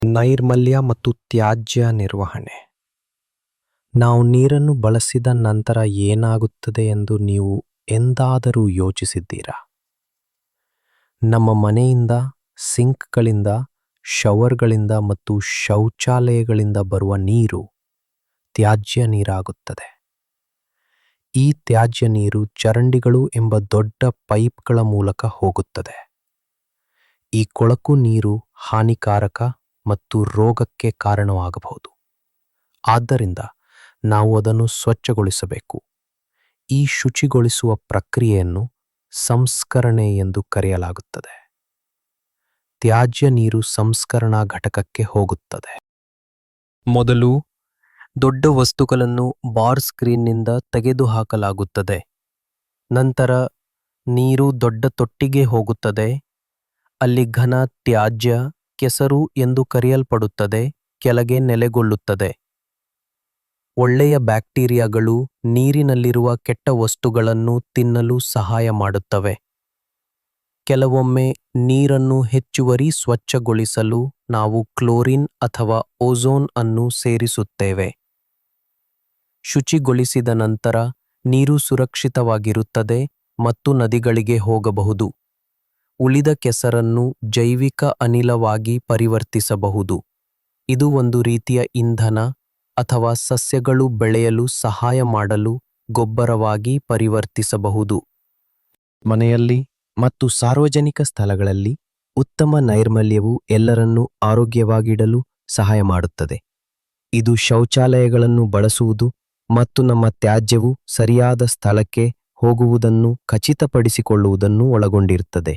ನೈರ್ಮಲ್ಯ ಮತ್ತು ತ್ಯಾಜ್ಯ ನಿರ್ವಹಣೆ. ನಾವು ನೀರನ್ನು ಬಳಸಿದ ನಂತರ ಏನಾಗುತ್ತದೆ ಎಂದು ನೀವು ಎಂದಾದರೂ ಯೋಚಿಸಿದ್ದೀರಾ? ನಮ್ಮ ಮನೆಯಿಂದ, ಸಿಂಕ್ಗಳಿಂದ, ಶವರ್ಗಳಿಂದ ಮತ್ತು ಶೌಚಾಲಯಗಳಿಂದ ಬರುವ ನೀರು ತ್ಯಾಜ್ಯ ನೀರಾಗುತ್ತದೆ. ಈ ತ್ಯಾಜ್ಯ ನೀರು ಚರಂಡಿಗಳು ಎಂಬ ದೊಡ್ಡ ಪೈಪ್ಗಳ ಮೂಲಕ ಹೋಗುತ್ತದೆ. ಈ ಕೊಳಕು ನೀರು ಹಾನಿಕಾರಕ ಮತ್ತು ರೋಗಕ್ಕೆ ಕಾರಣವಾಗಬಹುದು. ಆದ್ದರಿಂದ ನಾವು ಅದನ್ನು ಸ್ವಚ್ಛಗೊಳಿಸಬೇಕು. ಈ ಶುಚಿಗೊಳಿಸುವ ಪ್ರಕ್ರಿಯೆಯನ್ನು ಸಂಸ್ಕರಣೆ ಎಂದು ಕರೆಯಲಾಗುತ್ತದೆ. ತ್ಯಾಜ್ಯ ನೀರು ಸಂಸ್ಕರಣಾ ಘಟಕಕ್ಕೆ ಹೋಗುತ್ತದೆ. ಮೊದಲು ದೊಡ್ಡ ವಸ್ತುಗಳನ್ನು ಬಾರ್ ಸ್ಕ್ರೀನ್ನಿಂದ ತೆಗೆದುಹಾಕಲಾಗುತ್ತದೆ. ನಂತರ ನೀರು ದೊಡ್ಡ ತೊಟ್ಟಿಗೆ ಹೋಗುತ್ತದೆ. ಅಲ್ಲಿ ಘನ ತ್ಯಾಜ್ಯ, ಕೆಸರು ಎಂದು ಕರೆಯಲ್ಪಡುತ್ತದೆ, ಕೆಳಗೆ ನೆಲೆಗೊಳ್ಳುತ್ತದೆ. ಒಳ್ಳೆಯ ಬ್ಯಾಕ್ಟೀರಿಯಾಗಳು ನೀರಿನಲ್ಲಿರುವ ಕೆಟ್ಟ ವಸ್ತುಗಳನ್ನು ತಿನ್ನಲು ಸಹಾಯ ಮಾಡುತ್ತವೆ. ಕೆಲವೊಮ್ಮೆ ನೀರನ್ನು ಹೆಚ್ಚುವರಿ ಸ್ವಚ್ಛಗೊಳಿಸಲು ನಾವು ಕ್ಲೋರಿನ್ ಅಥವಾ ಓಝೋನ್ ಅನ್ನು ಸೇರಿಸುತ್ತೇವೆ. ಶುಚಿಗೊಳಿಸಿದ ನಂತರ ನೀರು ಸುರಕ್ಷಿತವಾಗಿರುತ್ತದೆ ಮತ್ತು ನದಿಗಳಿಗೆ ಹೋಗಬಹುದು. ಉಳಿದ ಕೆಸರನ್ನು ಜೈವಿಕ ಅನಿಲವಾಗಿ ಪರಿವರ್ತಿಸಬಹುದು. ಇದು ಒಂದು ರೀತಿಯ ಇಂಧನ ಅಥವಾ ಸಸ್ಯಗಳು ಬೆಳೆಯಲು ಸಹಾಯ ಮಾಡಲು ಗೊಬ್ಬರವಾಗಿ ಪರಿವರ್ತಿಸಬಹುದು. ಮನೆಯಲ್ಲಿ ಮತ್ತು ಸಾರ್ವಜನಿಕ ಸ್ಥಳಗಳಲ್ಲಿ ಉತ್ತಮ ನೈರ್ಮಲ್ಯವು ಎಲ್ಲರನ್ನೂ ಆರೋಗ್ಯವಾಗಿಡಲು ಸಹಾಯ ಮಾಡುತ್ತದೆ. ಇದು ಶೌಚಾಲಯಗಳನ್ನು ಬಳಸುವುದು ಮತ್ತು ನಮ್ಮ ತ್ಯಾಜ್ಯವು ಸರಿಯಾದ ಸ್ಥಳಕ್ಕೆ ಹೋಗುವುದನ್ನು ಖಚಿತಪಡಿಸಿಕೊಳ್ಳುವುದನ್ನು ಒಳಗೊಂಡಿರುತ್ತದೆ.